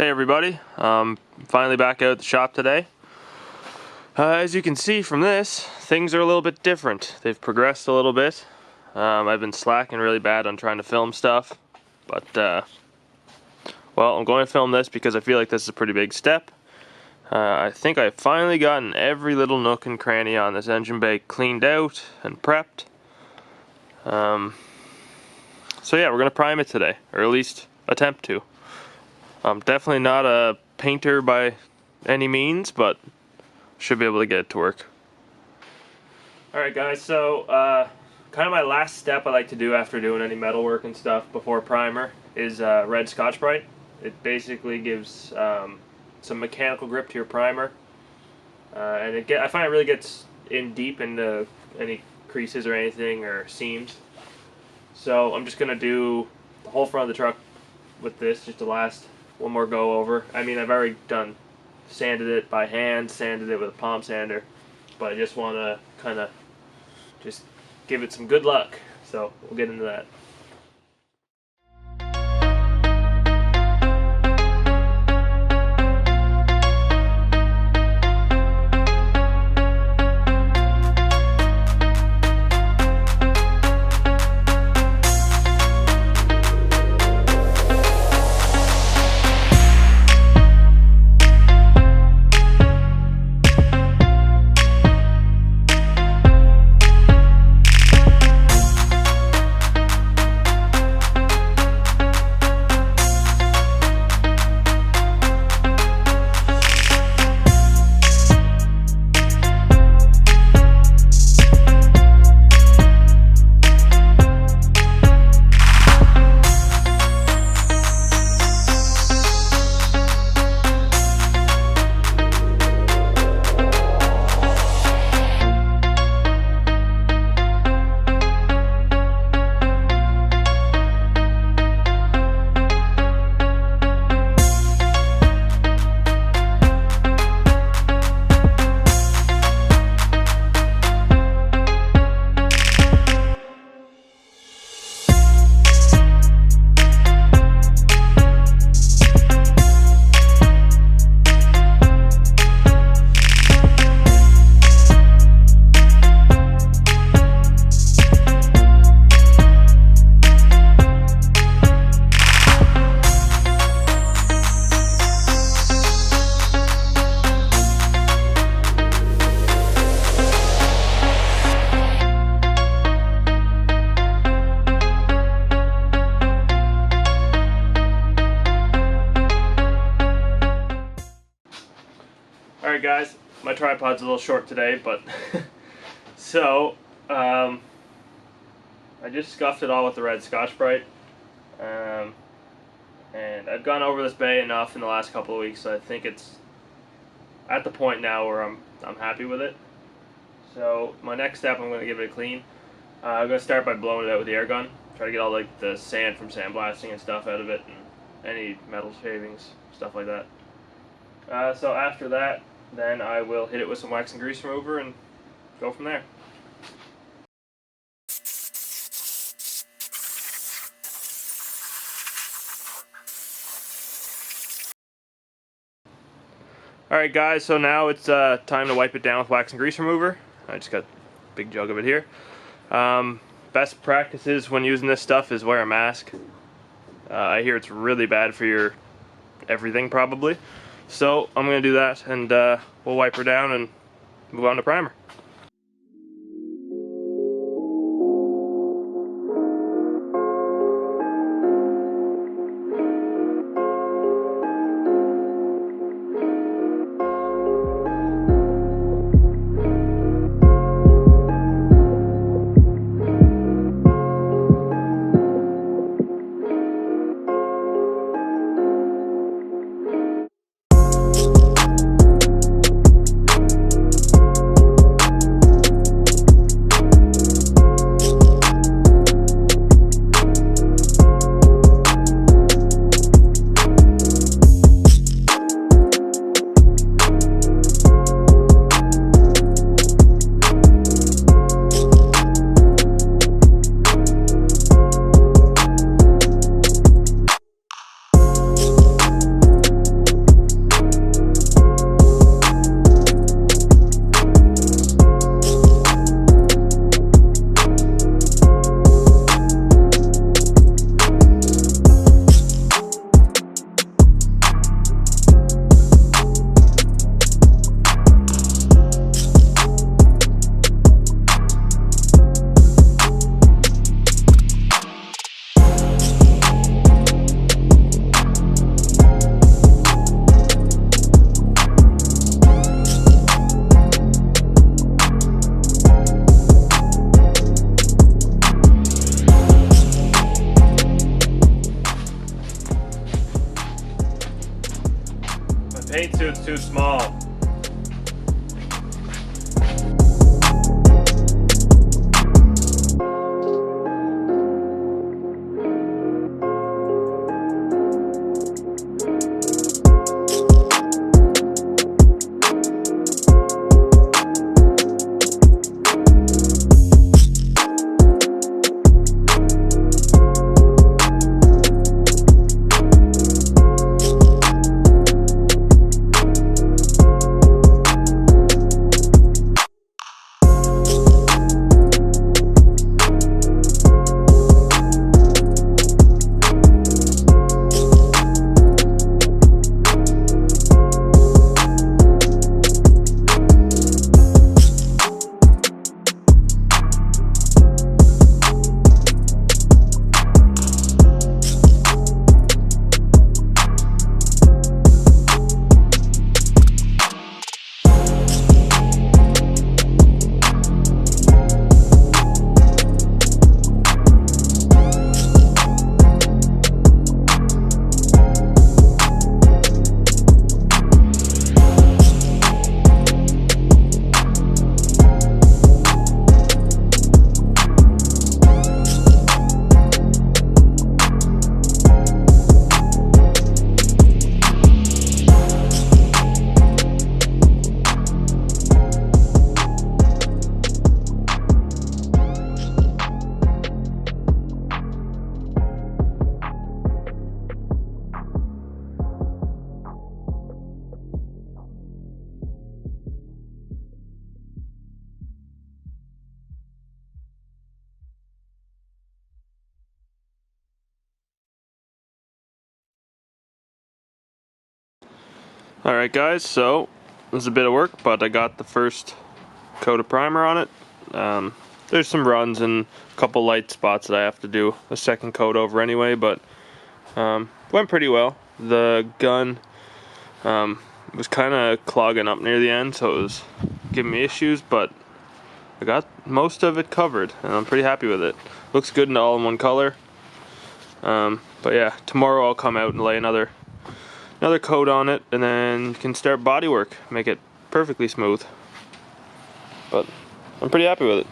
Hey everybody, finally back out at the shop today. As you can see from this, things are a little bit different. They've progressed a little bit. I've been slacking really bad on trying to film stuff, but well, I'm going to film this because I feel like this is a pretty big step. I think I've finally gotten every little nook and cranny on this engine bay cleaned out and prepped. So yeah, we're going to prime it today, or at least attempt to. I'm definitely not a painter by any means, but should be able to get it to work. Alright guys, so kind of my last step I like to do after doing any metal work and stuff before primer is red Scotch-Brite. It basically gives some mechanical grip to your primer, and I find it really gets in deep into any creases or anything or seams. So I'm just going to do the whole front of the truck with this just to last one more go over. I mean, I've already sanded it by hand, sanded it with a palm sander, but I just want to kind of just give it some good luck. So we'll get into that. Alright guys, my tripod's a little short today, but so I just scuffed it all with the red Scotch-Brite, and I've gone over this bay enough in the last couple of weeks, so I think it's at the point now where I'm happy with it. So my next step, I'm going to give it a clean. I'm going to start by blowing it out with the air gun, try to get all like the sand from sandblasting and stuff out of it, and any metal shavings, stuff like that. So after that, then I will hit it with some wax and grease remover and go from there. Alright guys, so now it's time to wipe it down with wax and grease remover. I just got a big jug of it here. Best practices when using this stuff is wear a mask. I hear it's really bad for your everything probably. So I'm going to do that, and we'll wipe her down and move on to primer. paint suit's too small. Alright guys, so this is a bit of work, but I got the first coat of primer on it. There's some runs and a couple light spots that I have to do a second coat over anyway, but went pretty well. The gun was kind of clogging up near the end, so it was giving me issues, but I got most of it covered and I'm pretty happy with it. Looks good in all in one color. But yeah, tomorrow I'll come out and lay another coat on it, and then you can start body work, make it perfectly smooth. But I'm pretty happy with it.